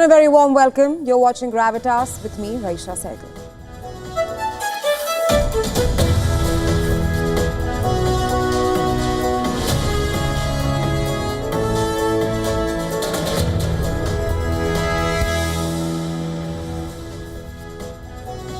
and a very warm welcome. You're watching Gravitas with me, Raisha Sehgal.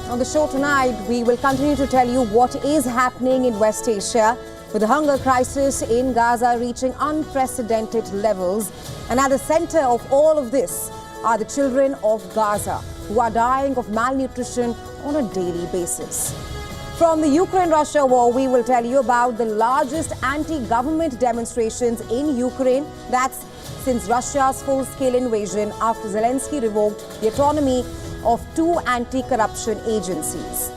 On the show tonight, we will continue to tell you what is happening in West Asia, with the hunger crisis in Gaza reaching unprecedented levels. And at the center of all of this are the children of Gaza, who are dying of malnutrition on a daily basis. From the Ukraine-Russia war, we will tell you about the largest anti-government demonstrations in Ukraine. That's since Russia's full-scale invasion after Zelensky revoked the autonomy of two anti-corruption agencies.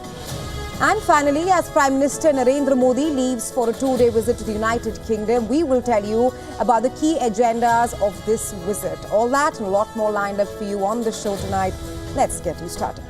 And finally, as Prime Minister Narendra Modi leaves for a two-day visit to the United Kingdom, we will tell you about the key agendas of this visit. All that and a lot more lined up for you on the show tonight. Let's get you started.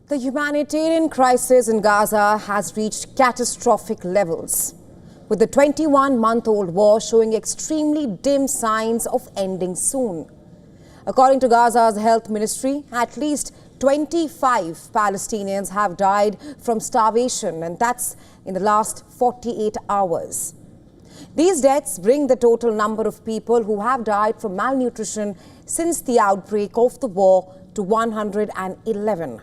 The humanitarian crisis in Gaza has reached catastrophic levels, with the 21-month-old war showing extremely dim signs of ending soon. According to Gaza's health ministry, at least 25 Palestinians have died from starvation, and that's in the last 48 hours. These deaths bring the total number of people who have died from malnutrition since the outbreak of the war to 111.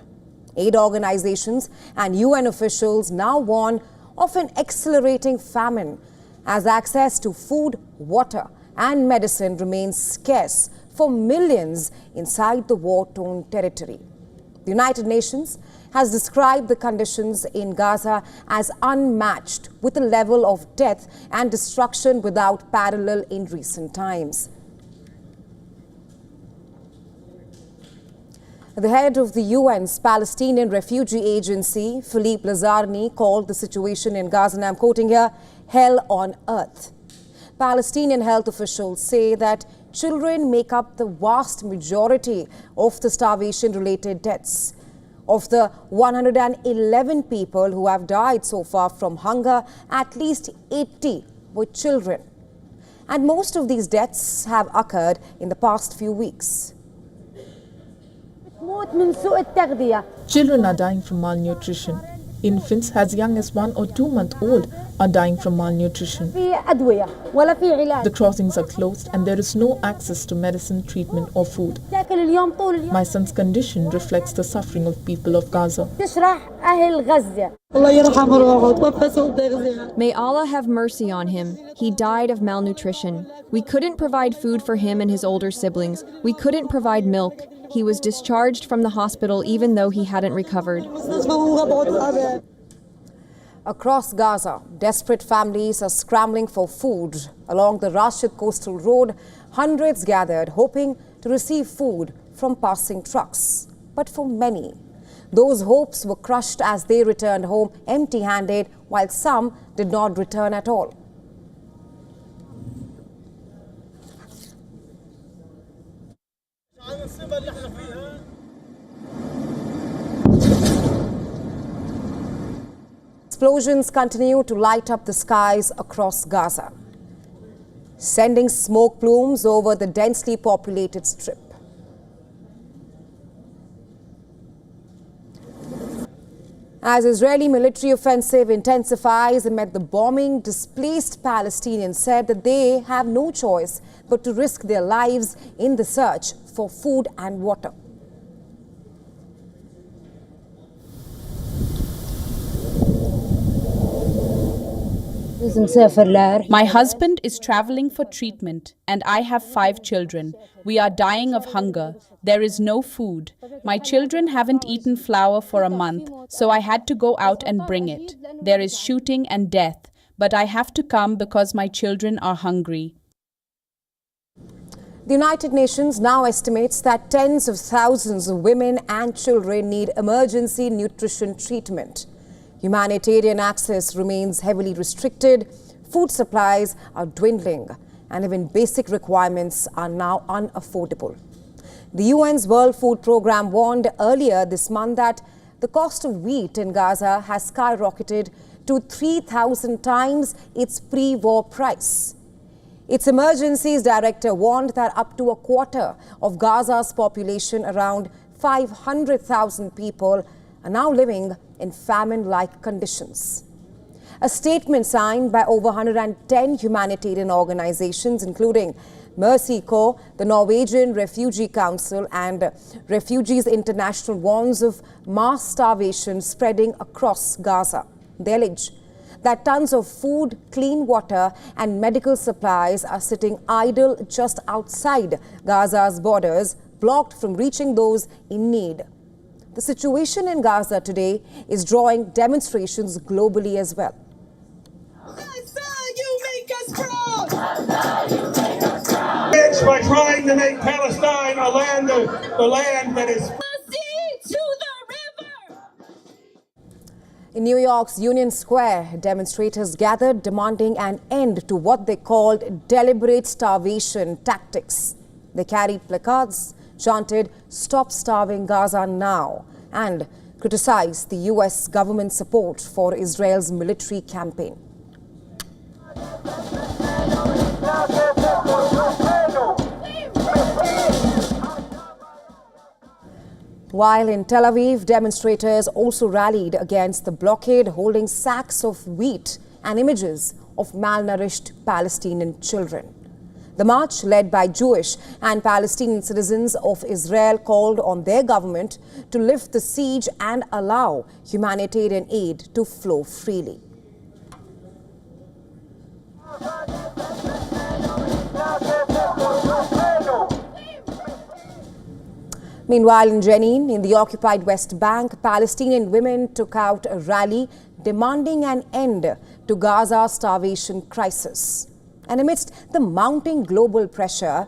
Aid organizations and UN officials now warn of an accelerating famine as access to food, water and medicine remains scarce for millions inside the war-torn territory. The United Nations has described the conditions in Gaza as unmatched, with a level of death and destruction without parallel in recent times. The head of the UN's Palestinian Refugee Agency, Philippe Lazzarini, called the situation in Gaza, and I'm quoting here, hell on earth. Palestinian health officials say that children make up the vast majority of the starvation-related deaths. Of the 111 people who have died so far from hunger, at least 80 were children. And most of these deaths have occurred in the past few weeks. Children are dying from malnutrition. Infants as young as 1 or 2 months old are dying from malnutrition. The crossings are closed and there is no access to medicine, treatment or food. My son's condition reflects the suffering of people of Gaza. May Allah have mercy on him. He died of malnutrition. We couldn't provide food for him and his older siblings. We couldn't provide milk. He was discharged from the hospital even though he hadn't recovered. Across Gaza, desperate families are scrambling for food. Along the Rashid Coastal Road, hundreds gathered hoping to receive food from passing trucks. But for many, those hopes were crushed as they returned home empty-handed, while some did not return at all. Explosions continue to light up the skies across Gaza, sending smoke plumes over the densely populated strip. As Israeli military offensive intensifies amid the bombing, displaced Palestinians said that they have no choice but to risk their lives in the search for food and water. My husband is traveling for treatment and I have 5 children. We are dying of hunger. There is no food. My children haven't eaten flour for a month, so I had to go out and bring it. There is shooting and death, but I have to come because my children are hungry. The United Nations now estimates that tens of thousands of women and children need emergency nutrition treatment. Humanitarian access remains heavily restricted, food supplies are dwindling, and even basic requirements are now unaffordable. The UN's World Food Programme warned earlier this month that the cost of wheat in Gaza has skyrocketed to 3,000 times its pre-war price. Its emergencies director warned that up to a quarter of Gaza's population, around 500,000 people, are now living in famine-like conditions. A statement signed by over 110 humanitarian organizations, including Mercy Corps, the Norwegian Refugee Council and Refugees International, warns of mass starvation spreading across Gaza. They allege that tons of food, clean water and medical supplies are sitting idle just outside Gaza's borders, blocked from reaching those in need. The situation in Gaza today is drawing demonstrations globally as well. Gaza, you make us proud! By trying to make Palestine a land that is the sea to the river. In New York's Union Square, demonstrators gathered demanding an end to what they called deliberate starvation tactics. They carried placards, chanted "Stop starving Gaza now" and criticized the U.S. government's support for Israel's military campaign. While in Tel Aviv, demonstrators also rallied against the blockade, holding sacks of wheat and images of malnourished Palestinian children. The march, led by Jewish and Palestinian citizens of Israel, called on their government to lift the siege and allow humanitarian aid to flow freely. Meanwhile, in Jenin, in the occupied West Bank, Palestinian women took out a rally demanding an end to Gaza's starvation crisis. And amidst the mounting global pressure,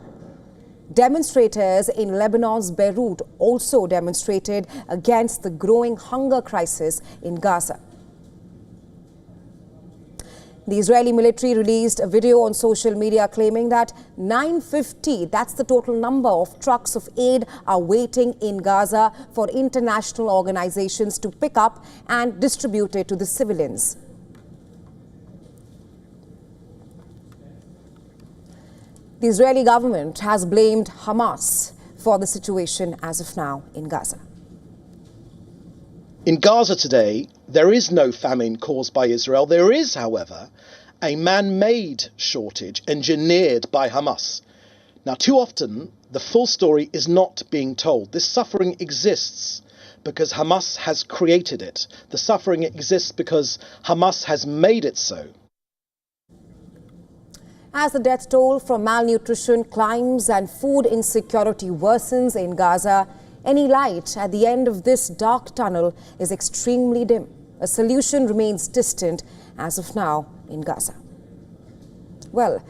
demonstrators in Lebanon's Beirut also demonstrated against the growing hunger crisis in Gaza. The Israeli military released a video on social media claiming that 950, that's the total number of trucks of aid, are waiting in Gaza for international organizations to pick up and distribute it to the civilians. The Israeli government has blamed Hamas for the situation as of now in Gaza. In Gaza today, there is no famine caused by Israel. There is, however, a man-made shortage engineered by Hamas. Now, too often, the full story is not being told. This suffering exists because Hamas has created it. The suffering exists because Hamas has made it so. As the death toll from malnutrition climbs and food insecurity worsens in Gaza, any light at the end of this dark tunnel is extremely dim. A solution remains distant as of now in Gaza. Well,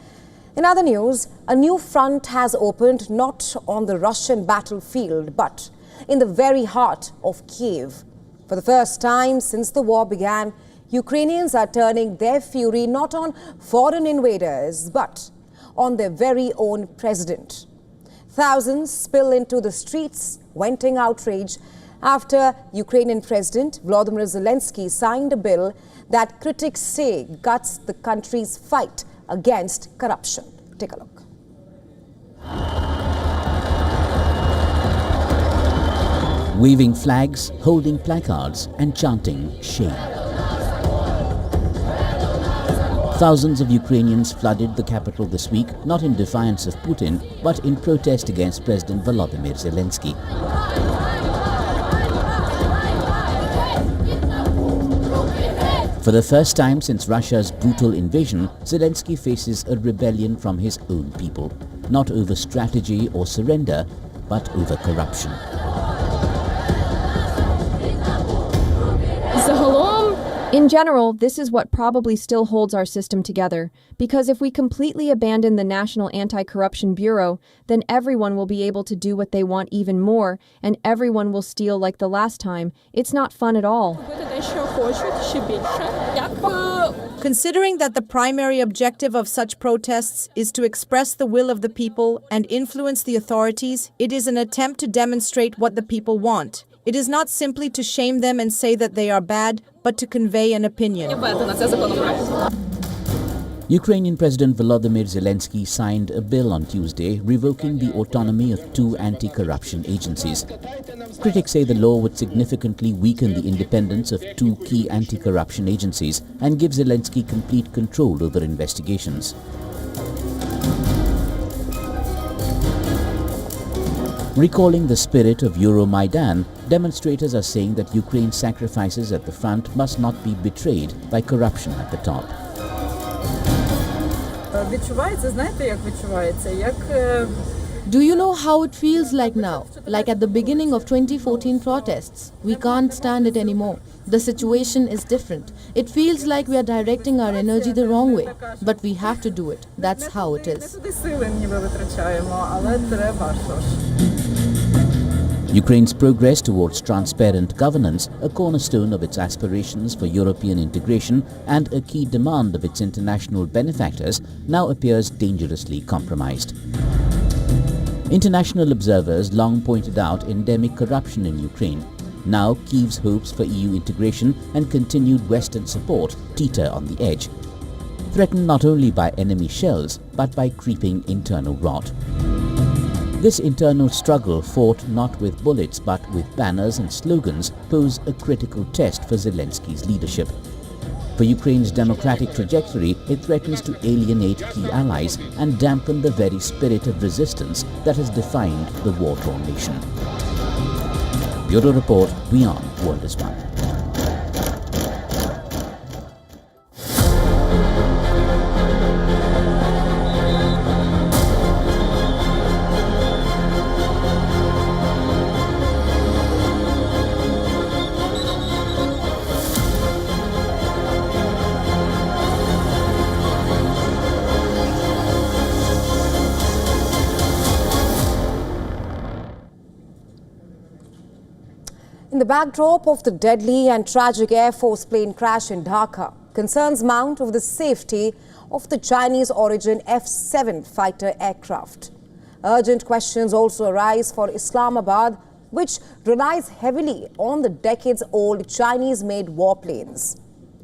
in other news, a new front has opened not on the Russian battlefield, but in the very heart of Kiev. For the first time since the war began, Ukrainians are turning their fury not on foreign invaders, but on their very own president. Thousands spill into the streets, venting outrage after Ukrainian President Volodymyr Zelensky signed a bill that critics say guts the country's fight against corruption. Take a look. waving flags, holding placards and chanting shame. Thousands of Ukrainians flooded the capital this week, not in defiance of Putin, but in protest against President Volodymyr Zelensky. For the first time since Russia's brutal invasion, Zelensky faces a rebellion from his own people, not over strategy or surrender, but over corruption. In general, this is what probably still holds our system together, because if we completely abandon the National Anti-Corruption Bureau, then everyone will be able to do what they want even more, and everyone will steal like the last time. It's not fun at all. Considering that the primary objective of such protests is to express the will of the people and influence the authorities, it is an attempt to demonstrate what the people want. It is not simply to shame them and say that they are bad, but to convey an opinion. Ukrainian President Volodymyr Zelensky signed a bill on Tuesday revoking the autonomy of 2 anti-corruption agencies. Critics say the law would significantly weaken the independence of 2 key anti-corruption agencies and give Zelensky complete control over investigations. Recalling the spirit of Euromaidan, demonstrators are saying that Ukraine's sacrifices at the front must not be betrayed by corruption at the top. Do you know how it feels like now? Like at the beginning of 2014 protests. We can't stand it anymore. The situation is different. It feels like we are directing our energy the wrong way. But we have to do it. That's how it is. Ukraine's progress towards transparent governance, a cornerstone of its aspirations for European integration and a key demand of its international benefactors, now appears dangerously compromised. International observers long pointed out endemic corruption in Ukraine. Now Kyiv's hopes for EU integration and continued Western support teeter on the edge, threatened not only by enemy shells but by creeping internal rot. This internal struggle, fought not with bullets but with banners and slogans, pose a critical test for Zelensky's leadership. For Ukraine's democratic trajectory, it threatens to alienate key allies and dampen the very spirit of resistance that has defined the war-torn nation. Bureau Report, WION World is One. In the backdrop of the deadly and tragic Air Force plane crash in Dhaka, concerns mount over the safety of the Chinese-origin F-7 fighter aircraft. Urgent questions also arise for Islamabad, which relies heavily on the decades-old Chinese-made warplanes.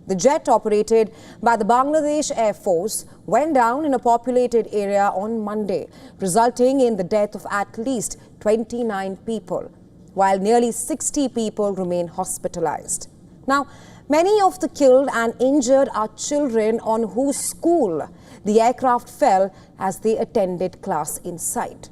The jet, operated by the Bangladesh Air Force, went down in a populated area on Monday, resulting in the death of at least 29 people, while nearly 60 people remain hospitalized. Now, many of the killed and injured are children on whose school the aircraft fell as they attended class inside.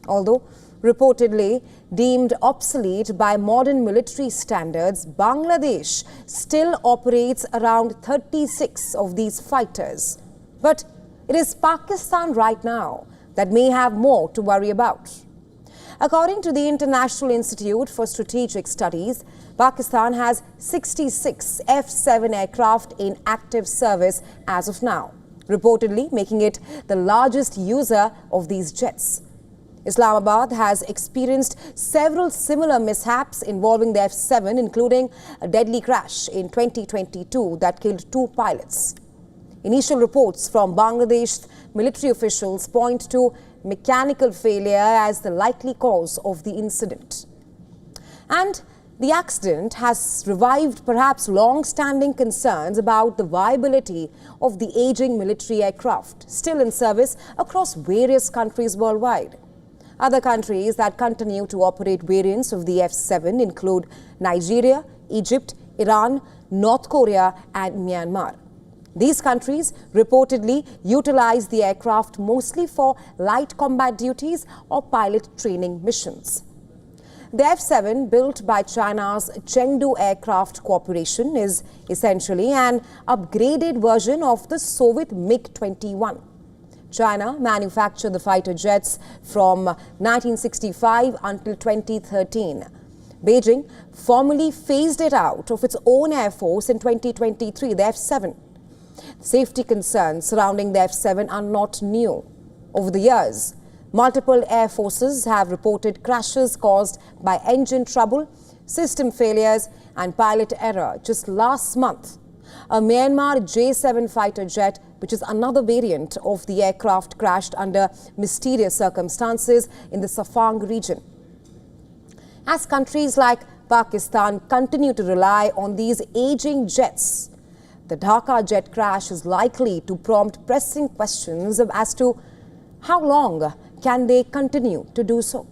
Although reportedly deemed obsolete by modern military standards, Bangladesh still operates around 36 of these fighters. But it is Pakistan right now that may have more to worry about. According to the International Institute for Strategic Studies, Pakistan has 66 F-7 aircraft in active service as of now, reportedly making it the largest user of these jets. Islamabad has experienced several similar mishaps involving the F-7, including a deadly crash in 2022 that killed 2 pilots. Initial reports from Bangladesh military officials point to mechanical failure as the likely cause of the incident. And the accident has revived perhaps long-standing concerns about the viability of the aging military aircraft still in service across various countries worldwide. Other countries that continue to operate variants of the F-7 include Nigeria, Egypt, Iran, North Korea and Myanmar. These countries reportedly utilize the aircraft mostly for light combat duties or pilot training missions. The F-7, built by China's Chengdu Aircraft Corporation, is essentially an upgraded version of the Soviet MiG-21. China manufactured the fighter jets from 1965 until 2013. Beijing formally phased it out of its own air force in 2023, the F-7. Safety concerns surrounding the F-7 are not new. Over the years, multiple air forces have reported crashes caused by engine trouble, system failures and pilot error. Just last month, a Myanmar J-7 fighter jet, which is another variant of the aircraft, crashed under mysterious circumstances in the Safang region. As countries like Pakistan continue to rely on these aging jets, the Dhaka jet crash is likely to prompt pressing questions as to how long can they continue to do so.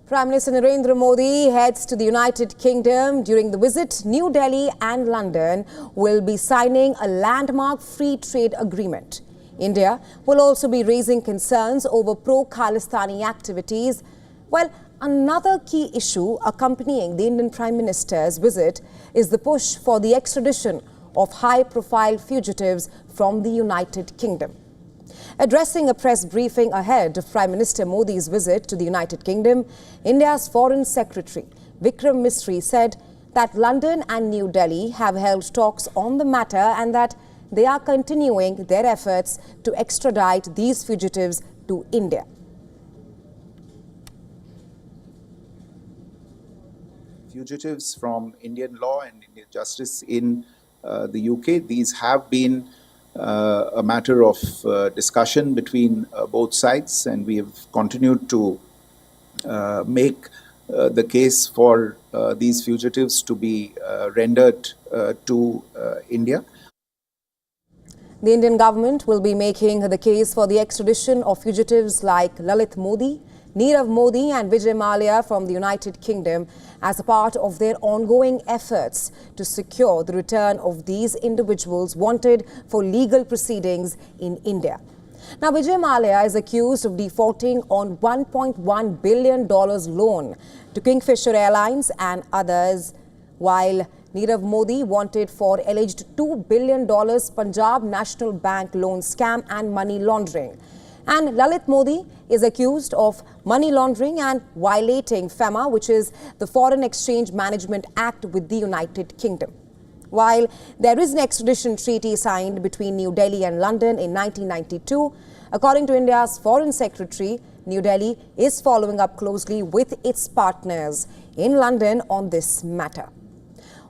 Prime Minister Narendra Modi heads to the United Kingdom. During the visit, New Delhi and London will be signing a landmark free trade agreement. India will also be raising concerns over pro-Khalistani activities. Well, another key issue accompanying the Indian Prime Minister's visit is the push for the extradition of high-profile fugitives from the United Kingdom. Addressing a press briefing ahead of Prime Minister Modi's visit to the United Kingdom, India's Foreign Secretary Vikram Misri said that London and New Delhi have held talks on the matter and that they are continuing their efforts to extradite these fugitives to India. Fugitives from Indian law and Indian justice in the UK, these have been a matter of discussion between both sides, and we have continued to make the case for these fugitives to be rendered to India. The Indian government will be making the case for the extradition of fugitives like Lalit Modi, Nirav Modi and Vijay Mallya from the United Kingdom as a part of their ongoing efforts to secure the return of these individuals wanted for legal proceedings in India. Now, Vijay Mallya is accused of defaulting on $1.1 billion loan to Kingfisher Airlines and others, while Nirav Modi wanted for alleged $2 billion Punjab National Bank loan scam and money laundering. And Lalit Modi is accused of money laundering and violating FEMA, which is the Foreign Exchange Management Act with the United Kingdom. While there is an extradition treaty signed between New Delhi and London in 1992, according to India's Foreign Secretary, New Delhi is following up closely with its partners in London on this matter.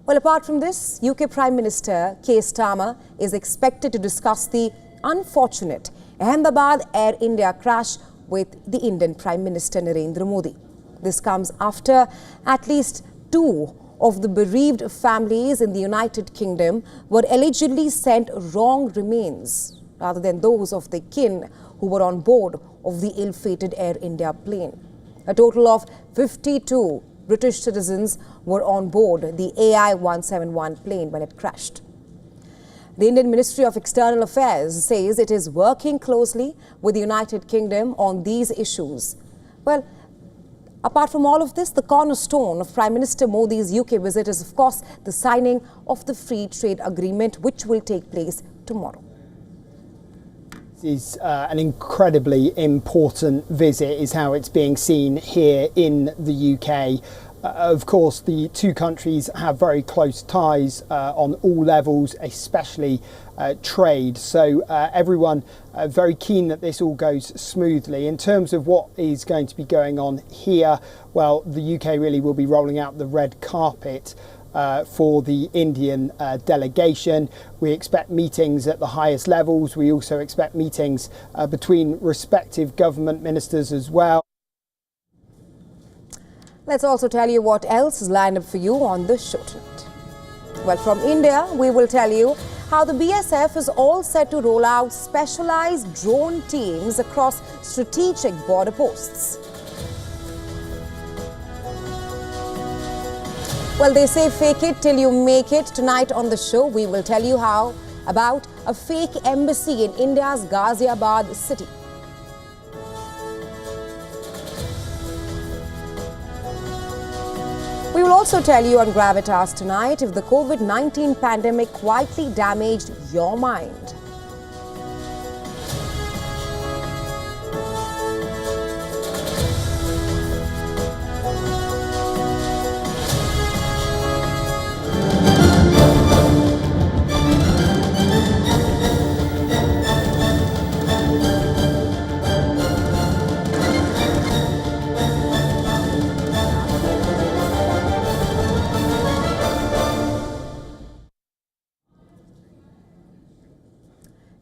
Well, apart from this, UK Prime Minister Keir Starmer is expected to discuss the unfortunate Ahmedabad Air India crash with the Indian Prime Minister Narendra Modi. This comes after at least 2 of the bereaved families in the United Kingdom were allegedly sent wrong remains rather than those of their kin who were on board of the ill-fated Air India plane. A total of 52 British citizens were on board the AI-171 plane when it crashed. The Indian Ministry of External Affairs says it is working closely with the United Kingdom on these issues. Well, apart from all of this, the cornerstone of Prime Minister Modi's UK visit is, of course, the signing of the free trade agreement, which will take place tomorrow. Is an incredibly important visit, is how it's being seen here in the UK. Of course, the two countries have very close ties on all levels, especially trade. So everyone very keen that this all goes smoothly. In terms of what is going to be going on here, well, the UK really will be rolling out the red carpet for the Indian delegation. We expect meetings at the highest levels. We also expect meetings between respective government ministers as well. Let's also tell you what else is lined up for you on the show tonight. Well, from India, we will tell you how the BSF is all set to roll out specialized drone teams across strategic border posts. Well, they say fake it till you make it. Tonight on the show, we will tell you how about a fake embassy in India's Ghaziabad city. We will also tell you on Gravitas tonight if the COVID-19 pandemic quietly damaged your mind.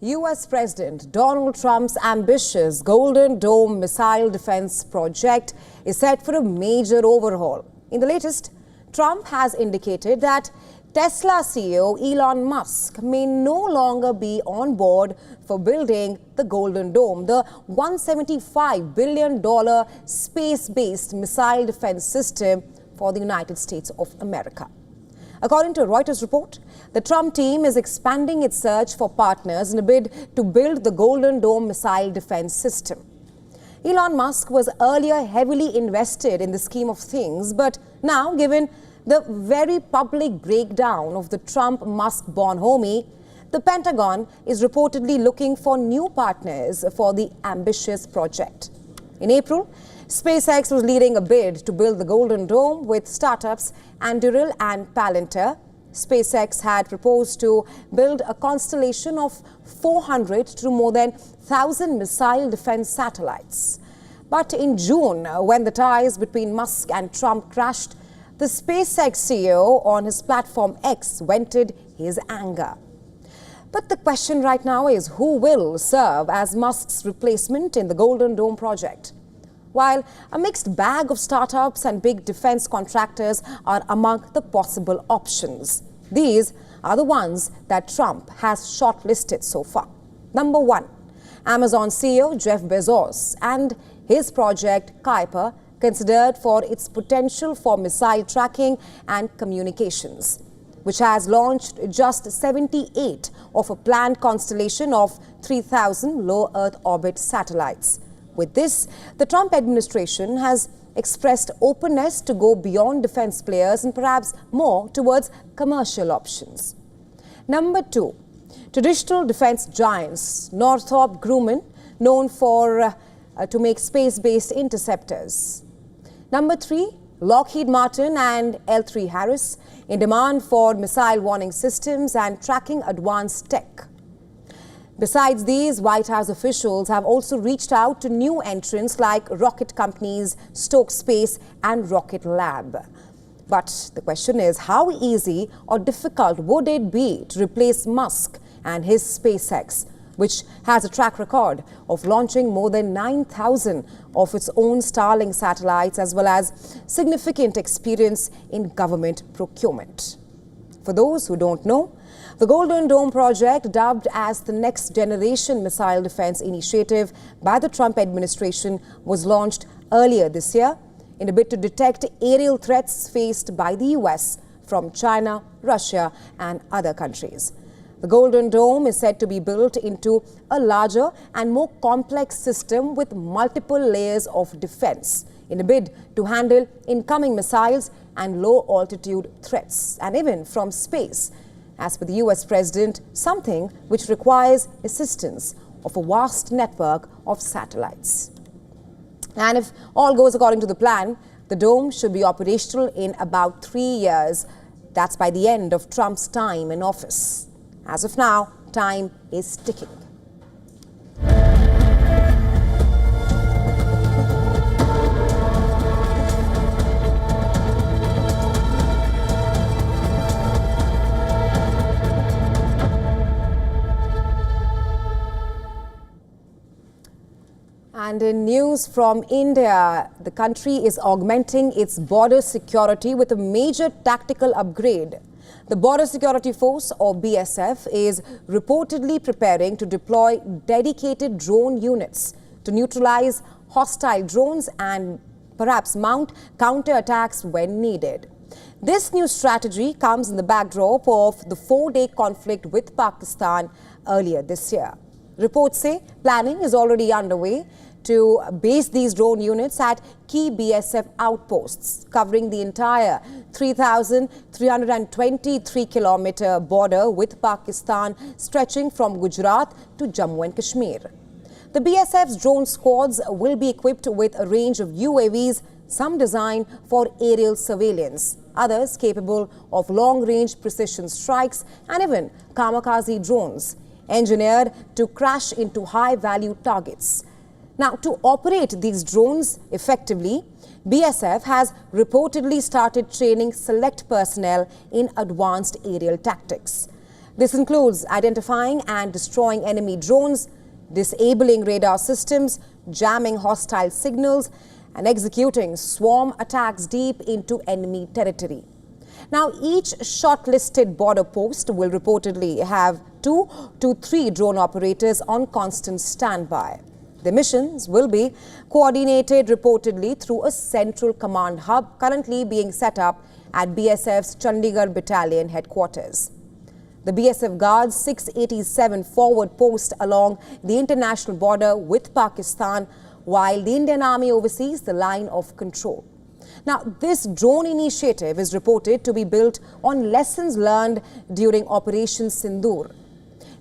US President Donald Trump's ambitious Golden Dome missile defense project is set for a major overhaul. In the latest, Trump has indicated that Tesla CEO Elon Musk may no longer be on board for building the Golden Dome, the $175 billion space-based missile defense system for the United States of America. According to a Reuters report, the Trump team is expanding its search for partners in a bid to build the Golden Dome missile defense system. Elon Musk was earlier heavily invested in the scheme of things, but now, given the very public breakdown of the Trump-Musk bonhomie, the Pentagon is reportedly looking for new partners for the ambitious project. In April, SpaceX was leading a bid to build the Golden Dome with startups Anduril and Palantir. SpaceX had proposed to build a constellation of 400 to more than 1,000 missile defense satellites. But in June, when the ties between Musk and Trump crashed, the SpaceX CEO on his platform X vented his anger. But the question right now is who will serve as Musk's replacement in the Golden Dome project? While a mixed bag of startups and big defense contractors are among the possible options, these are the ones that Trump has shortlisted so far. Number 1, Amazon CEO Jeff Bezos and his project Kuiper, considered for its potential for missile tracking and communications, which has launched just 78 of a planned constellation of 3,000 low Earth orbit satellites. With this, the Trump administration has expressed openness to go beyond defense players and perhaps more towards commercial options. Number 2, traditional defense giants Northrop Grumman, known for to make space-based interceptors. Number 3, Lockheed Martin and L3 Harris, in demand for missile warning systems and tracking advanced tech. Besides these, White House officials have also reached out to new entrants like rocket companies Stoke Space and Rocket Lab. But the question is, how easy or difficult would it be to replace Musk and his SpaceX, which has a track record of launching more than 9,000 of its own Starlink satellites, as well as significant experience in government procurement? For those who don't know, the Golden Dome project, dubbed as the Next Generation Missile Defense Initiative by the Trump administration, was launched earlier this year in a bid to detect aerial threats faced by the US from China, Russia, and other countries. The Golden Dome is said to be built into a larger and more complex system with multiple layers of defense in a bid to handle incoming missiles and low-altitude threats, and even from space, as per the US President, something which requires assistance of a vast network of satellites. And if all goes according to the plan, the dome should be operational in about 3 years. That's by the end of Trump's time in office. As of now, time is ticking. And in news from India, the country is augmenting its border security with a major tactical upgrade. The Border Security Force, or BSF, is reportedly preparing to deploy dedicated drone units to neutralize hostile drones and perhaps mount counterattacks when needed. This new strategy comes in the backdrop of the 4-day conflict with Pakistan earlier this year. Reports say planning is already underway to base these drone units at key BSF outposts covering the entire 3,323-kilometer border with Pakistan stretching from Gujarat to Jammu and Kashmir. The BSF's drone squads will be equipped with a range of UAVs, some designed for aerial surveillance, others capable of long-range precision strikes, and even kamikaze drones, engineered to crash into high-value targets. Now, to operate these drones effectively, BSF has reportedly started training select personnel in advanced aerial tactics. This includes identifying and destroying enemy drones, disabling radar systems, jamming hostile signals, and executing swarm attacks deep into enemy territory. Now, each shortlisted border post will reportedly have 2 to 3 drone operators on constant standby. The missions will be coordinated reportedly through a central command hub currently being set up at BSF's Chandigarh Battalion headquarters. The BSF guards 687 forward post along the international border with Pakistan, while the Indian Army oversees the line of control. Now, this drone initiative is reported to be built on lessons learned during Operation Sindoor.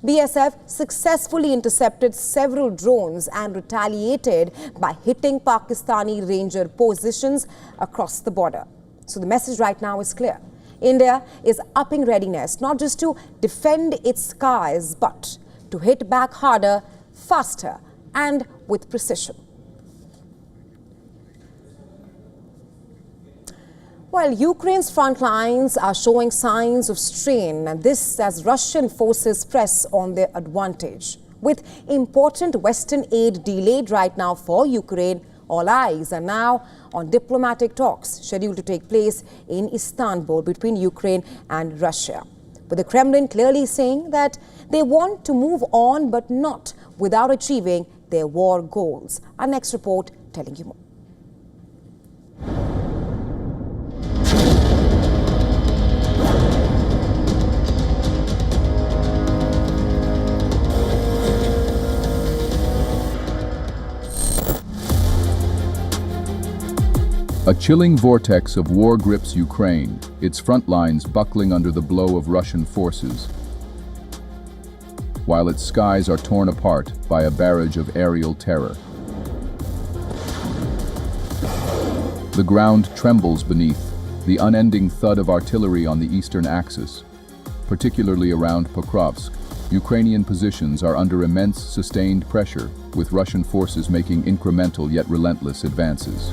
BSF successfully intercepted several drones and retaliated by hitting Pakistani Ranger positions across the border. So the message right now is clear. India is upping readiness, not just to defend its skies, but to hit back harder, faster, and with precision. Well, Ukraine's front lines are showing signs of strain, and this as Russian forces press on their advantage. With important Western aid delayed right now for Ukraine, all eyes are now on diplomatic talks scheduled to take place in Istanbul between Ukraine and Russia. But the Kremlin clearly saying that they want to move on, but not without achieving their war goals. Our next report telling you more. A chilling vortex of war grips Ukraine, its front lines buckling under the blow of Russian forces, while its skies are torn apart by a barrage of aerial terror. The ground trembles beneath the unending thud of artillery on the eastern axis, particularly around Pokrovsk. Ukrainian positions are under immense sustained pressure, with Russian forces making incremental yet relentless advances.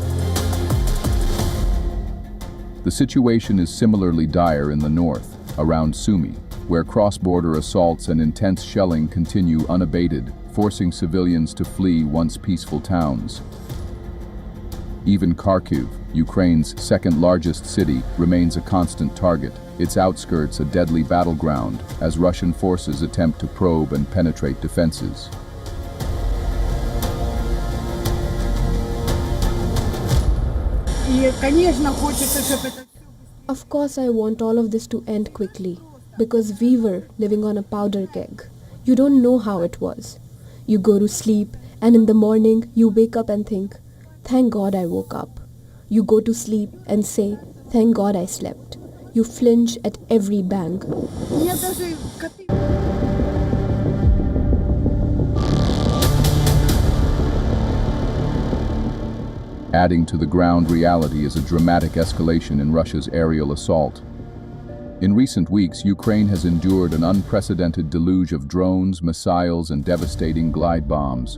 The situation is similarly dire in the north, around Sumy, where cross-border assaults and intense shelling continue unabated, forcing civilians to flee once peaceful towns. Even Kharkiv, Ukraine's second-largest city, remains a constant target, its outskirts a deadly battleground, as Russian forces attempt to probe and penetrate defenses. Of course, I want all of this to end quickly, because we were living on a powder keg. You don't know how it was. You go to sleep, and in the morning, you wake up and think, thank God I woke up. You go to sleep and say, thank God I slept. You flinch at every bang. Adding to the ground reality is a dramatic escalation in Russia's aerial assault. In recent weeks, Ukraine has endured an unprecedented deluge of drones, missiles, and devastating glide bombs.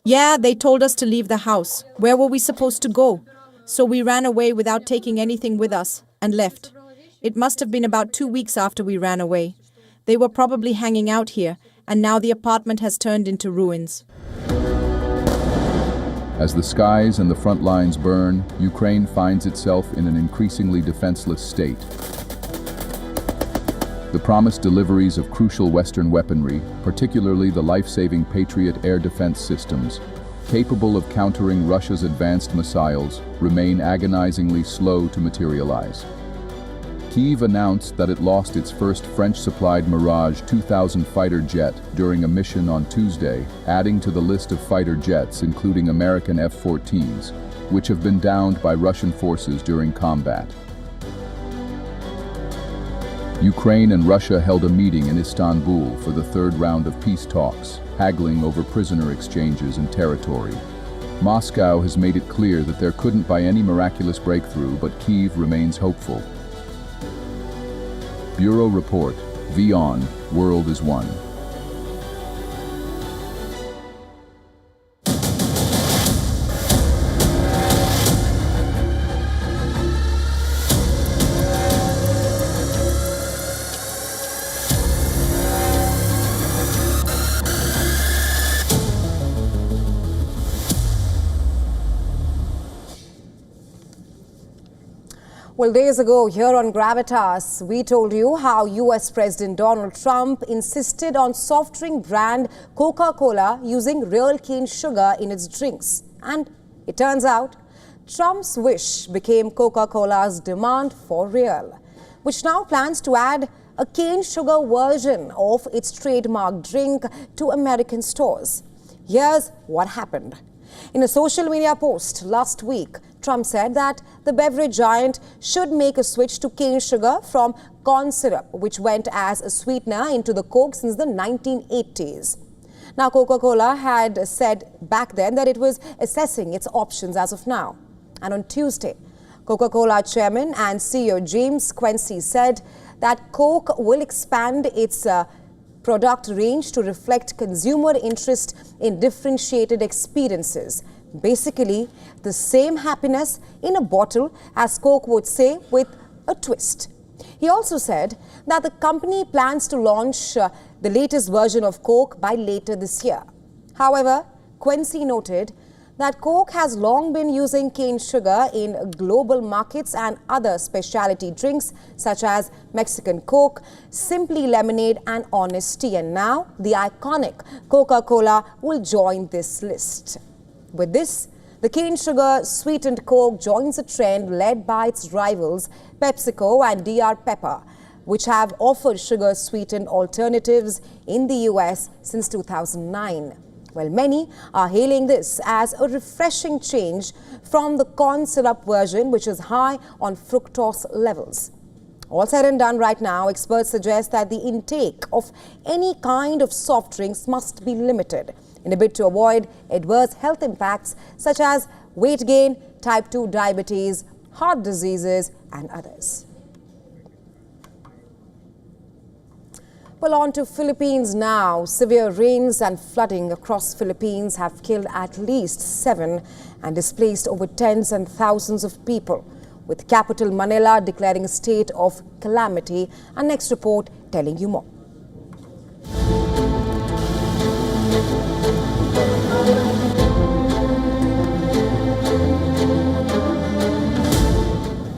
Yeah, they told us to leave the house. Where were we supposed to go? So we ran away without taking anything with us and left. It must have been about 2 weeks after we ran away. They were probably hanging out here, and now the apartment has turned into ruins. As the skies and the front lines burn, Ukraine finds itself in an increasingly defenseless state. The promised deliveries of crucial Western weaponry, particularly the life-saving Patriot air defense systems, capable of countering Russia's advanced missiles, remain agonizingly slow to materialize. Kyiv announced that it lost its first French-supplied Mirage 2000 fighter jet during a mission on Tuesday, adding to the list of fighter jets including American F-14s, which have been downed by Russian forces during combat. Ukraine and Russia held a meeting in Istanbul for the third round of peace talks, haggling over prisoner exchanges and territory. Moscow has made it clear that there couldn't be any miraculous breakthrough, but Kyiv remains hopeful. Bureau Report, WION, World is One. Well, days ago here on Gravitas, we told you how US President Donald Trump insisted on soft drink brand Coca-Cola using real cane sugar in its drinks. And it turns out, Trump's wish became Coca-Cola's demand for real, which now plans to add a cane sugar version of its trademark drink to American stores. Here's what happened. In a social media post last week, Trump said that the beverage giant should make a switch to cane sugar from corn syrup, which went as a sweetener into the Coke since the 1980s. Now, Coca-Cola had said back then that it was assessing its options as of now. And on Tuesday, Coca-Cola chairman and CEO James Quincy said that Coke will expand its product range to reflect consumer interest in differentiated experiences. Basically, the same happiness in a bottle, as Coke would say, with a twist. He also said that the company plans to launch the latest version of Coke by later this year. However, Quincy noted that Coke has long been using cane sugar in global markets and other specialty drinks such as Mexican Coke, Simply Lemonade and Honest Tea. And now the iconic Coca-Cola will join this list. With this, the cane sugar sweetened Coke joins a trend led by its rivals PepsiCo and Dr. Pepper, which have offered sugar-sweetened alternatives in the US since 2009. Well, many are hailing this as a refreshing change from the corn syrup version, which is high on fructose levels. All said and done right now, experts suggest that the intake of any kind of soft drinks must be limited in a bid to avoid adverse health impacts such as weight gain, type 2 diabetes, heart diseases and others. Well, on to Philippines now. Severe rains and flooding across Philippines have killed at least 7 and displaced over tens and thousands of people, with capital Manila declaring a state of calamity. Our next report telling you more.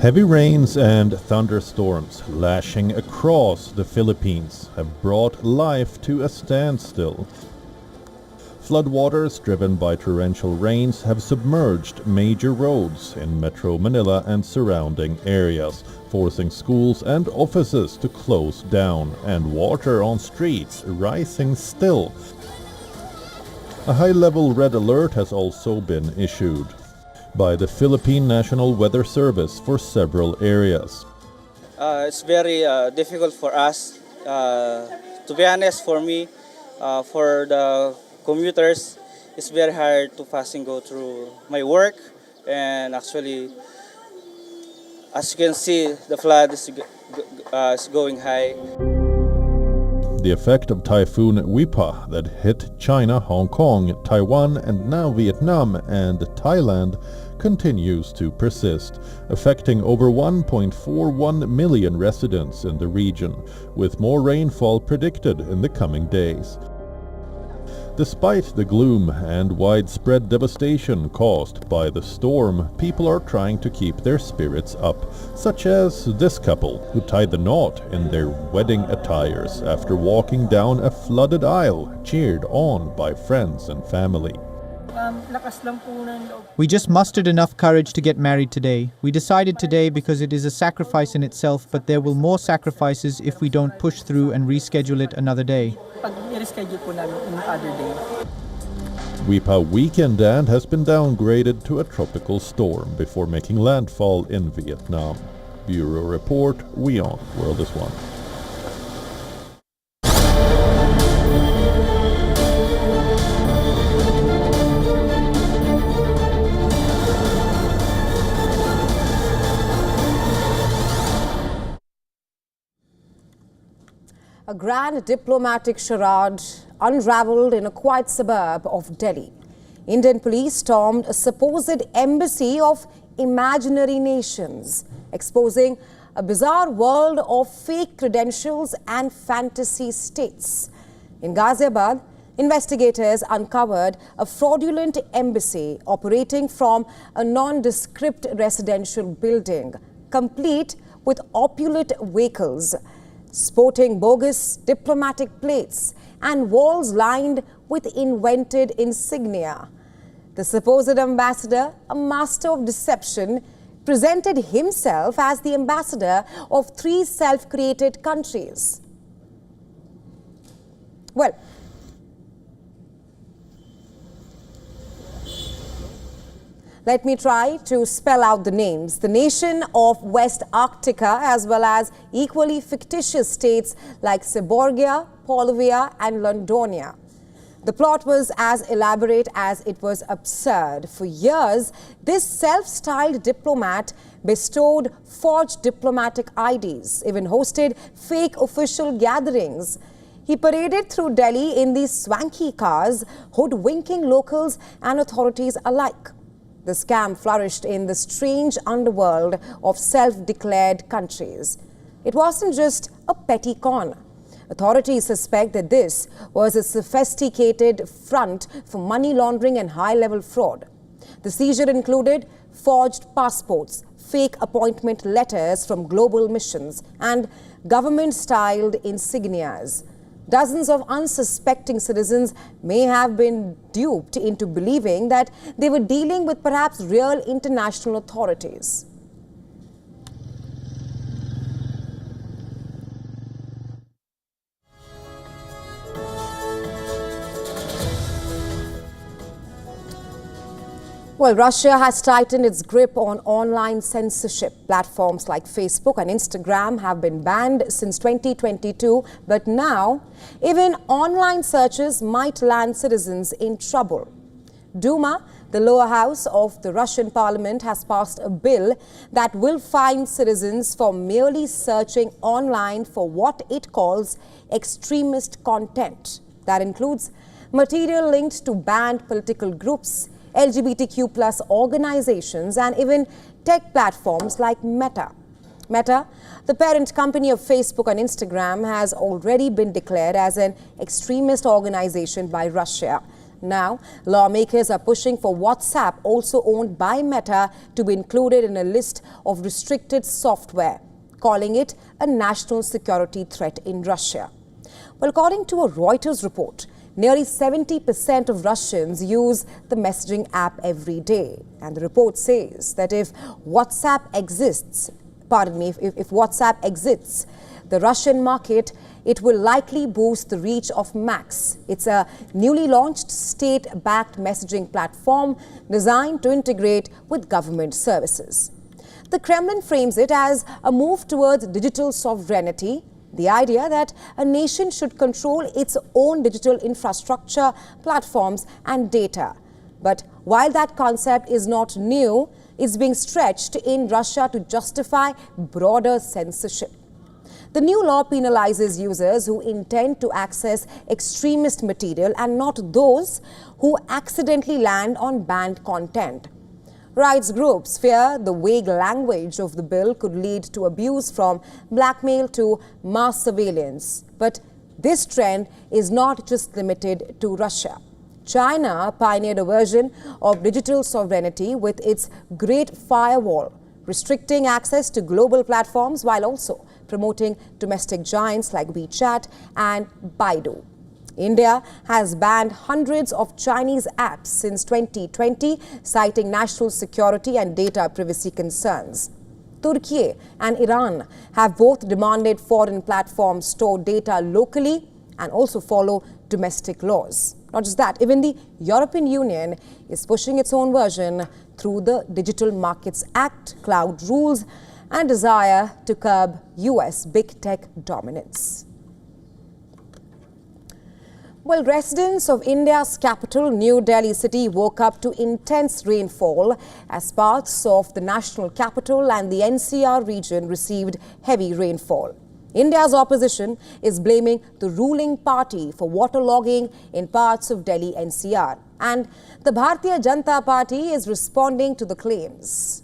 Heavy rains and thunderstorms lashing across the Philippines have brought life to a standstill. Floodwaters driven by torrential rains have submerged major roads in Metro Manila and surrounding areas, forcing schools and offices to close down, and water on streets rising still. A high-level red alert has also been issued by the Philippine National Weather Service for several areas. It's very difficult for us. To be honest, for me, for the commuters, it's very hard to pass and go through my work. And actually, as you can see, the flood is going high. The effect of Typhoon Wipa that hit China, Hong Kong, Taiwan, and now Vietnam and Thailand continues to persist, affecting over 1.41 million residents in the region, with more rainfall predicted in the coming days. Despite the gloom and widespread devastation caused by the storm, people are trying to keep their spirits up, such as this couple who tied the knot in their wedding attires after walking down a flooded aisle, cheered on by friends and family. We just mustered enough courage to get married today. We decided today because it is a sacrifice in itself, but there will more sacrifices if we don't push through and reschedule it another day. Wipa Weekendand has been downgraded to a tropical storm before making landfall in Vietnam. Bureau Report, WION World is One. A grand diplomatic charade unravelled in a quiet suburb of Delhi. Indian police stormed a supposed embassy of imaginary nations, exposing a bizarre world of fake credentials and fantasy states. In Ghaziabad, investigators uncovered a fraudulent embassy operating from a nondescript residential building, complete with opulent vehicles, sporting bogus diplomatic plates and walls lined with invented insignia. The supposed ambassador, a master of deception, presented himself as the ambassador of 3 self-created countries. Well, let me try to spell out the names. The nation of West Arctica, as well as equally fictitious states like Seborgia, Polovia and Londonia. The plot was as elaborate as it was absurd. For years, this self-styled diplomat bestowed forged diplomatic IDs, even hosted fake official gatherings. He paraded through Delhi in these swanky cars, hoodwinking locals and authorities alike. The scam flourished in the strange underworld of self-declared countries. It wasn't just a petty con. Authorities suspect that this was a sophisticated front for money laundering and high-level fraud. The seizure included forged passports, fake appointment letters from global missions, and government-styled insignias. Dozens of unsuspecting citizens may have been duped into believing that they were dealing with perhaps real international authorities. Well, Russia has tightened its grip on online censorship. Platforms like Facebook and Instagram have been banned since 2022, but now even online searches might land citizens in trouble. Duma, the lower house of the Russian parliament, has passed a bill that will fine citizens for merely searching online for what it calls extremist content. That includes material linked to banned political groups, LGBTQ+ organizations, and even tech platforms like Meta. Meta, the parent company of Facebook and Instagram, has already been declared as an extremist organization by Russia. Now, lawmakers are pushing for WhatsApp, also owned by Meta, to be included in a list of restricted software, calling it a national security threat in Russia. Well, according to a Reuters report, nearly 70% of Russians use the messaging app every day. And the report says that if WhatsApp exits, the Russian market, it will likely boost the reach of Max. It's a newly launched state-backed messaging platform designed to integrate with government services. The Kremlin frames it as a move towards digital sovereignty, the idea that a nation should control its own digital infrastructure, platforms and data. But while that concept is not new, it's being stretched in Russia to justify broader censorship. The new law penalizes users who intend to access extremist material and not those who accidentally land on banned content. Rights groups fear the vague language of the bill could lead to abuse from blackmail to mass surveillance. But this trend is not just limited to Russia. China pioneered a version of digital sovereignty with its Great Firewall, restricting access to global platforms while also promoting domestic giants like WeChat and Baidu. India has banned hundreds of Chinese apps since 2020, citing national security and data privacy concerns. Turkey and Iran have both demanded foreign platforms store data locally and also follow domestic laws. Not just that, even the European Union is pushing its own version through the Digital Markets Act, cloud rules, and desire to curb US big tech dominance. Well, residents of India's capital, New Delhi city, woke up to intense rainfall as parts of the national capital and the NCR region received heavy rainfall. India's opposition is blaming the ruling party for waterlogging in parts of Delhi NCR. And the Bharatiya Janata Party is responding to the claims.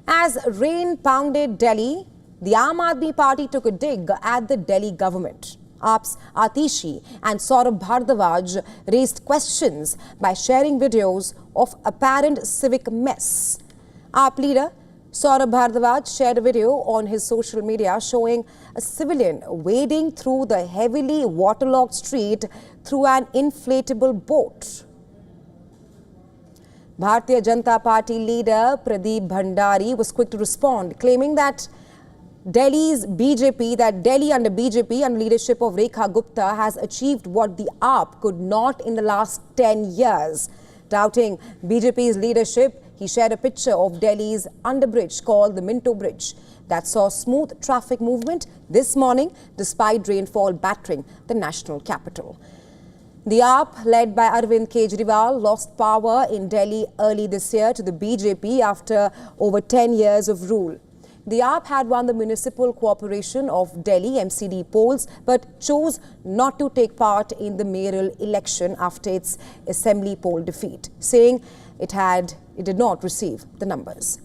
As rain pounded Delhi, the Aam Aadmi Party took a dig at the Delhi government. AAP's Atishi and Saurabh Bhardwaj raised questions by sharing videos of apparent civic mess. AAP leader Saurabh Bhardwaj shared a video on his social media showing a civilian wading through the heavily waterlogged street through an inflatable boat. Bharatiya Janata Party leader Pradeep Bhandari was quick to respond, claiming that Delhi under BJP and leadership of Rekha Gupta has achieved what the AAP could not in the last 10 years. Doubting BJP's leadership, he shared a picture of Delhi's underbridge called the Minto Bridge that saw smooth traffic movement this morning despite rainfall battering the national capital. The AAP, led by Arvind Kejriwal, lost power in Delhi early this year to the BJP after over 10 years of rule. The AAP had won the Municipal Corporation of Delhi MCD polls but chose not to take part in the mayoral election after its assembly poll defeat, saying it did not receive the numbers.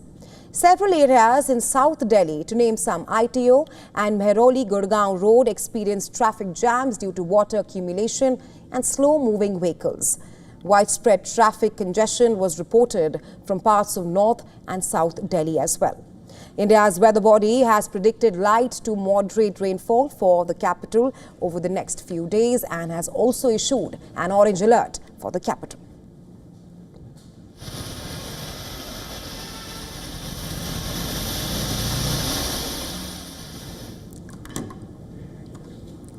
Several areas in South Delhi, to name some, ITO and Mehrauli-Gurgaon Road experienced traffic jams due to water accumulation and slow-moving vehicles. Widespread traffic congestion was reported from parts of North and South Delhi as well. India's weather body has predicted light to moderate rainfall for the capital over the next few days and has also issued an orange alert for the capital.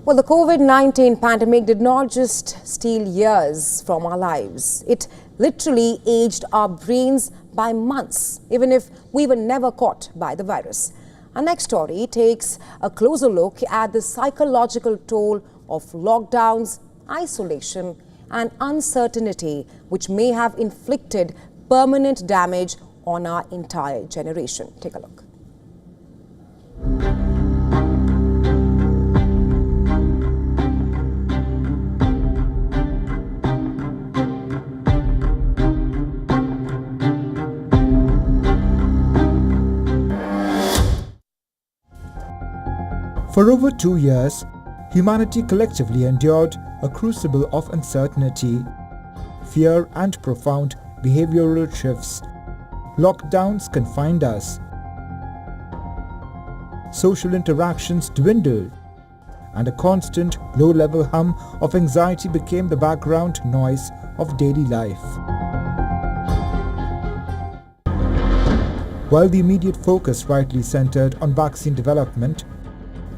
Well, the COVID-19 pandemic did not just steal years from our lives. It literally aged our brains by months, even if we were never caught by the virus. Our next story takes a closer look at the psychological toll of lockdowns, isolation, and uncertainty, which may have inflicted permanent damage on our entire generation. Take a look. For over 2 years, humanity collectively endured a crucible of uncertainty, fear, and profound behavioral shifts. Lockdowns confined us. Social interactions dwindled, and a constant low-level hum of anxiety became the background noise of daily life. While the immediate focus rightly centered on vaccine development,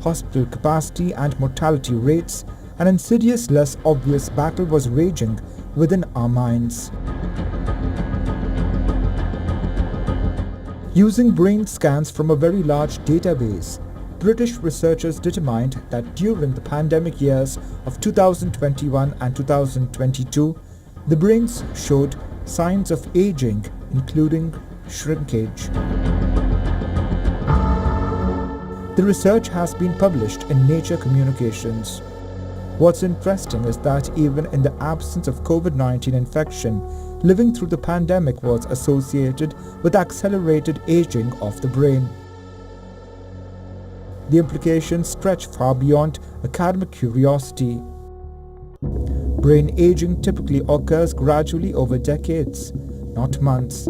hospital capacity and mortality rates, an insidious, less obvious battle was raging within our minds. Using brain scans from a very large database, British researchers determined that during the pandemic years of 2021 and 2022, the brains showed signs of aging, including shrinkage. The research has been published in Nature Communications. What's interesting is that even in the absence of COVID-19 infection, living through the pandemic was associated with accelerated aging of the brain. The implications stretch far beyond academic curiosity. Brain aging typically occurs gradually over decades, not months.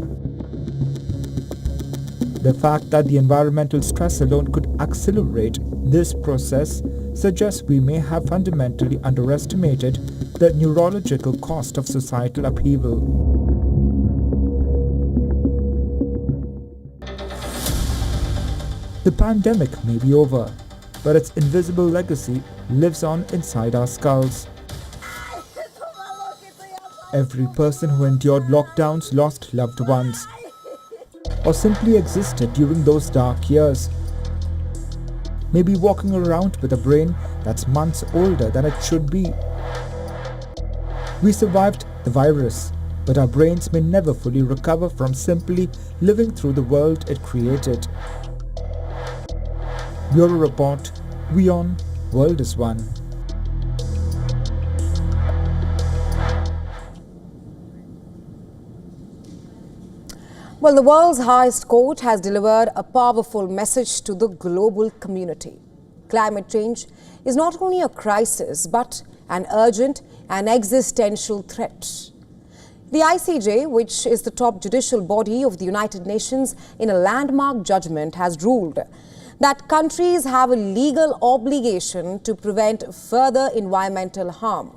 The fact that the environmental stress alone could accelerate this process suggests we may have fundamentally underestimated the neurological cost of societal upheaval. The pandemic may be over, but its invisible legacy lives on inside our skulls. Every person who endured lockdowns lost loved ones, or simply existed during those dark years, may be walking around with a brain that's months older than it should be. We survived the virus, but our brains may never fully recover from simply living through the world it created. Bureau Report, WION, World is One. Well, the world's highest court has delivered a powerful message to the global community. Climate change is not only a crisis, but an urgent and existential threat. The ICJ, which is the top judicial body of the United Nations, in a landmark judgment has ruled that countries have a legal obligation to prevent further environmental harm.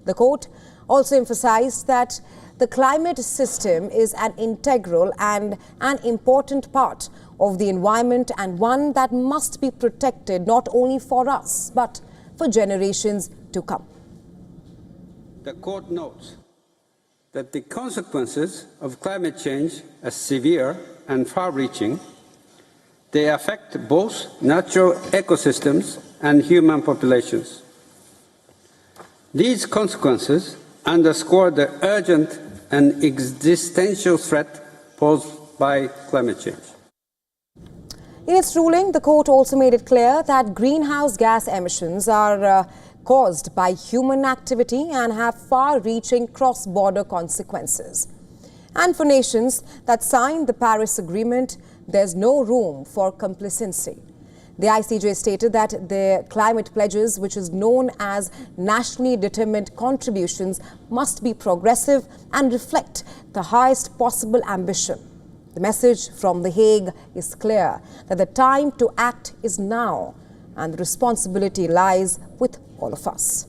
The court also emphasized that the climate system is an integral and an important part of the environment, and one that must be protected not only for us, but for generations to come. The court notes that the consequences of climate change are severe and far-reaching. They affect both natural ecosystems and human populations. These consequences underscore the urgent and existential threat posed by climate change. In its ruling, the court also made it clear that greenhouse gas emissions are caused by human activity and have far-reaching cross-border consequences. And for nations that signed the Paris Agreement, there's no room for complacency. The ICJ stated that the climate pledges, which is known as nationally determined contributions, must be progressive and reflect the highest possible ambition. The message from The Hague is clear that the time to act is now, and the responsibility lies with all of us.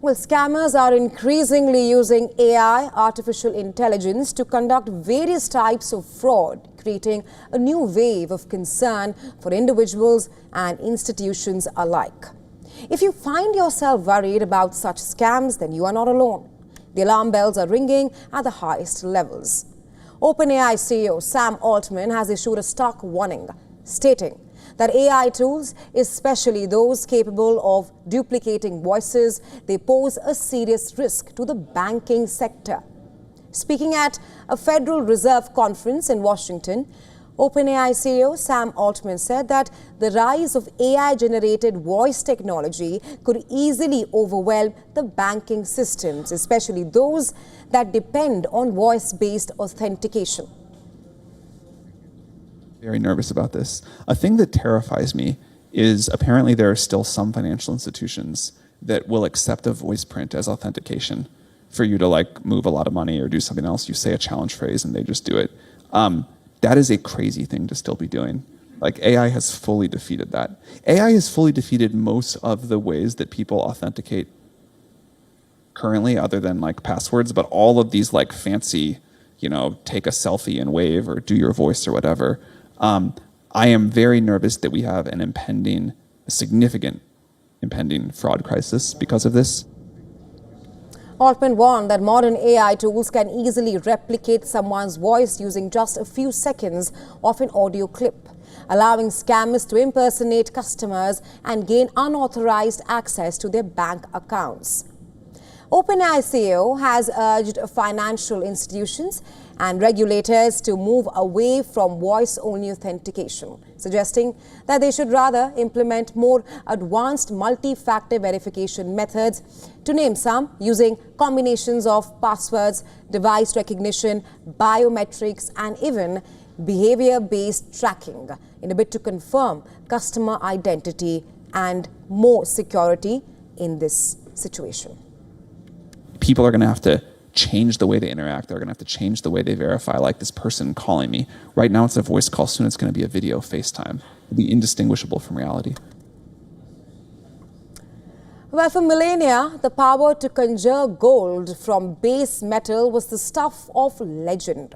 Well, scammers are increasingly using AI, artificial intelligence, to conduct various types of fraud, creating a new wave of concern for individuals and institutions alike. If you find yourself worried about such scams, then you are not alone. The alarm bells are ringing at the highest levels. OpenAI CEO Sam Altman has issued a stark warning, stating that AI tools, especially those capable of duplicating voices, they pose a serious risk to the banking sector. Speaking at a Federal Reserve conference in Washington, OpenAI CEO Sam Altman said that the rise of AI-generated voice technology could easily overwhelm the banking systems, especially those that depend on voice-based authentication. Very nervous about this. A thing that terrifies me is apparently there are still some financial institutions that will accept a voice print as authentication for you to like move a lot of money or do something else. You say a challenge phrase and they just do it. That is a crazy thing to still be doing. Like AI has fully defeated that. AI has fully defeated most of the ways that people authenticate currently, other than like passwords, but all of these like fancy, you know, take a selfie and wave or do your voice or whatever. I am very nervous that we have a significant impending fraud crisis because of this. Altman warned that modern AI tools can easily replicate someone's voice using just a few seconds of an audio clip, allowing scammers to impersonate customers and gain unauthorized access to their bank accounts. OpenAI CEO has urged financial institutions and regulators to move away from voice-only authentication, suggesting that they should rather implement more advanced multi-factor verification methods, to name some, using combinations of passwords, device recognition, biometrics, and even behavior-based tracking in a bid to confirm customer identity and more security in this situation. People are going to have to change the way they interact. They're going to have to change the way they verify, like this person calling me. Right now it's a voice call. Soon it's going to be a video FaceTime. It'll be indistinguishable from reality. Well, for millennia, the power to conjure gold from base metal was the stuff of legend,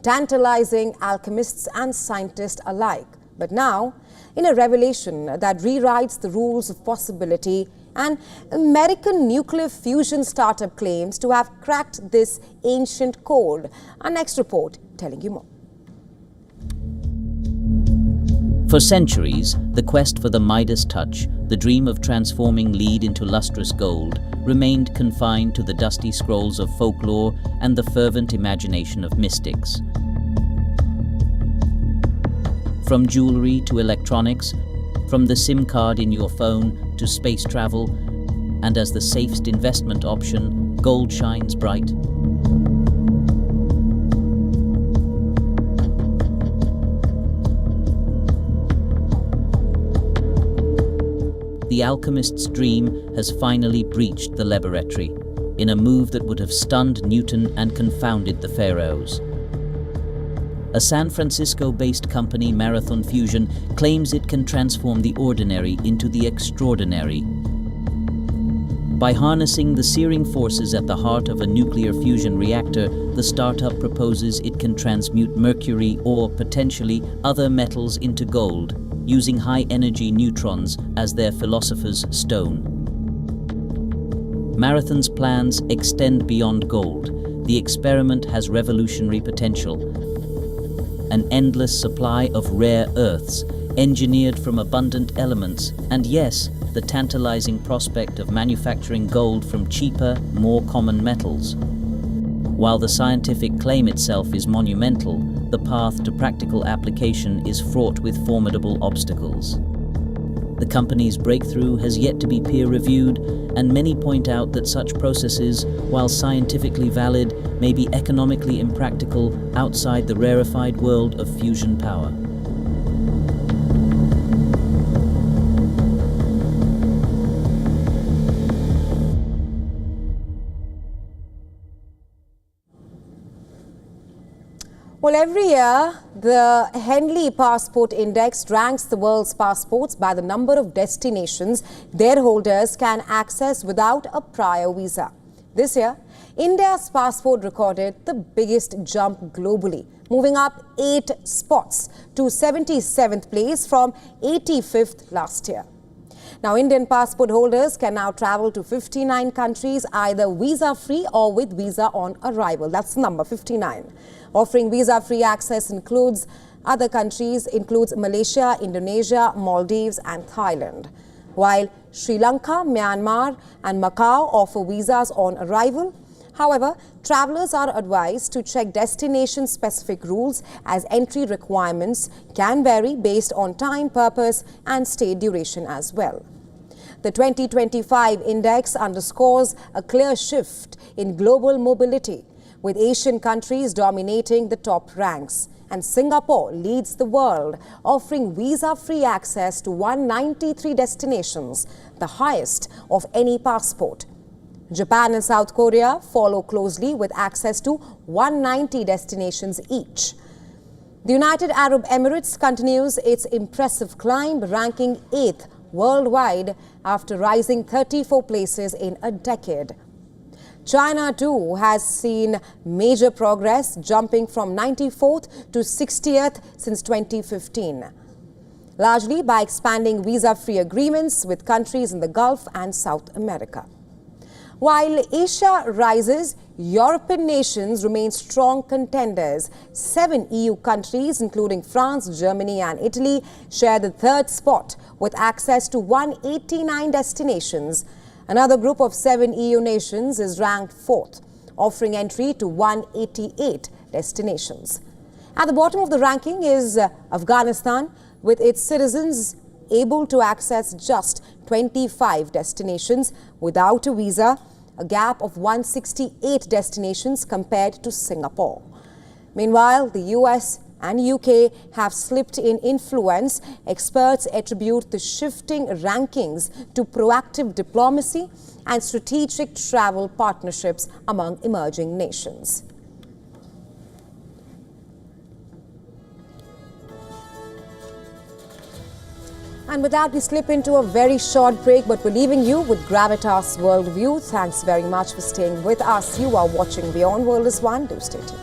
tantalizing alchemists and scientists alike. But now, in a revelation that rewrites the rules of possibility, an American nuclear fusion startup claims to have cracked this ancient code. Our next report telling you more. For centuries, the quest for the Midas touch, the dream of transforming lead into lustrous gold, remained confined to the dusty scrolls of folklore and the fervent imagination of mystics. From jewelry to electronics, from the SIM card in your phone to space travel, and as the safest investment option, gold shines bright. The alchemist's dream has finally breached the laboratory, in a move that would have stunned Newton and confounded the pharaohs. A San Francisco-based company, Marathon Fusion, claims it can transform the ordinary into the extraordinary. By harnessing the searing forces at the heart of a nuclear fusion reactor, the startup proposes it can transmute mercury or, potentially, other metals into gold, using high-energy neutrons as their philosopher's stone. Marathon's plans extend beyond gold. The experiment has revolutionary potential. An endless supply of rare earths, engineered from abundant elements, and yes, the tantalizing prospect of manufacturing gold from cheaper, more common metals. While the scientific claim itself is monumental, the path to practical application is fraught with formidable obstacles. The company's breakthrough has yet to be peer-reviewed, and many point out that such processes, while scientifically valid, may be economically impractical outside the rarefied world of fusion power. Well, every year, the Henley Passport Index ranks the world's passports by the number of destinations their holders can access without a prior visa. This year, India's passport recorded the biggest jump globally, moving up 8 spots to 77th place from 85th last year. Now, Indian passport holders can now travel to 59 countries either visa-free or with visa on arrival. That's number 59. Offering visa-free access includes other countries, includes Malaysia, Indonesia, Maldives and Thailand. While Sri Lanka, Myanmar and Macau offer visas on arrival. However, travelers are advised to check destination-specific rules as entry requirements can vary based on time, purpose and stay duration as well. The 2025 index underscores a clear shift in global mobility, with Asian countries dominating the top ranks. And Singapore leads the world, offering visa-free access to 193 destinations, the highest of any passport. Japan and South Korea follow closely with access to 190 destinations each. The United Arab Emirates continues its impressive climb, ranking 8th worldwide after rising 34 places in a decade. China too has seen major progress, jumping from 94th to 60th since 2015, largely by expanding visa-free agreements with countries in the Gulf and South America. While Asia rises, European nations remain strong contenders. 7 EU countries, including France, Germany and Italy, share the 3rd spot with access to 189 destinations. Another group of 7 EU nations is ranked 4th, offering entry to 188 destinations. At the bottom of the ranking is Afghanistan, with its citizens able to access just 25 destinations without a visa, a gap of 168 destinations compared to Singapore. Meanwhile, the US and UK have slipped in influence. Experts attribute the shifting rankings to proactive diplomacy and strategic travel partnerships among emerging nations. And with that, we slip into a very short break, but we're leaving you with Gravitas Worldview. Thanks very much for staying with us. You are watching WION World is One. Do stay tuned.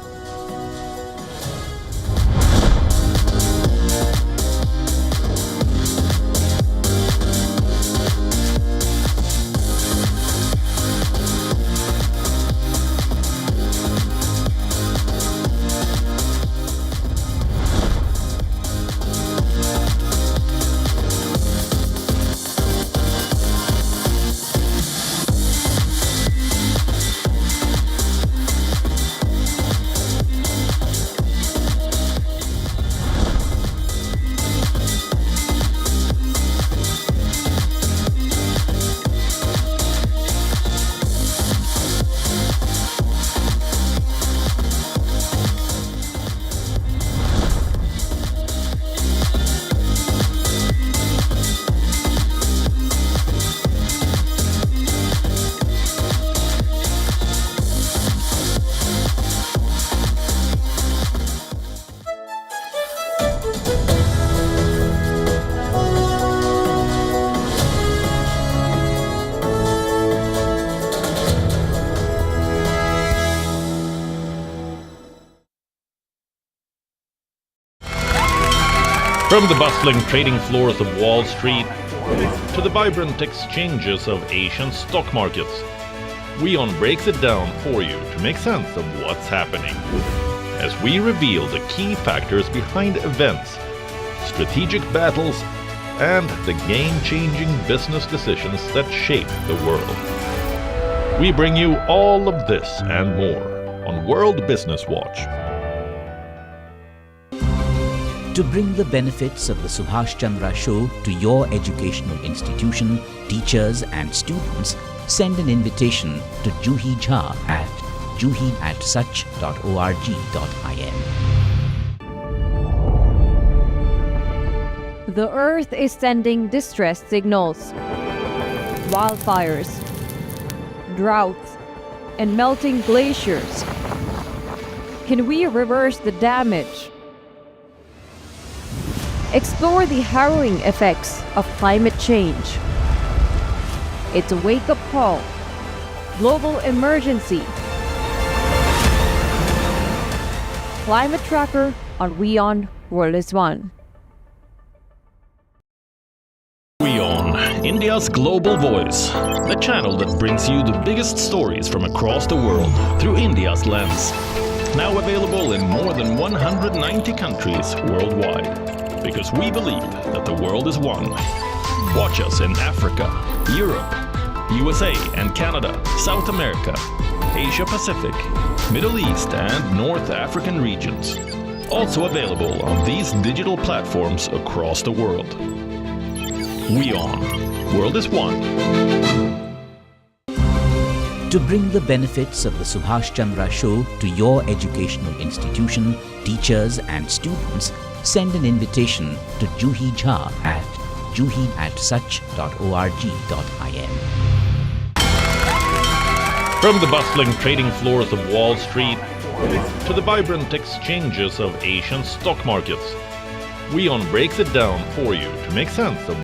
From the bustling trading floors of Wall Street to the vibrant exchanges of Asian stock markets, WION breaks it down for you to make sense of what's happening, as we reveal the key factors behind events, strategic battles, and the game-changing business decisions that shape the world. We bring you all of this and more on World Business Watch. To bring the benefits of the Subhash Chandra Show to your educational institution, teachers and students, send an invitation to Juhi Jha at juhi@such.org.in. The Earth is sending distress signals. Wildfires, droughts, and melting glaciers. Can we reverse the damage? Explore the harrowing effects of climate change. It's a wake-up call. Global emergency. Climate Tracker on WION World is One. WION, India's global voice, the channel that brings you the biggest stories from across the world through India's lens. Now available in more than 190 countries worldwide. Because we believe that the world is one. Watch us in Africa, Europe, USA and Canada, South America, Asia Pacific, Middle East and North African regions. Also available on these digital platforms across the world. WION, World is One. To bring the benefits of the Subhash Chandra Show to your educational institution, teachers and students, send an invitation to Juhi Jha at juhi@such.org.in. From the bustling trading floors of Wall Street to the vibrant exchanges of Asian stock markets, WION breaks it down for you to make sense of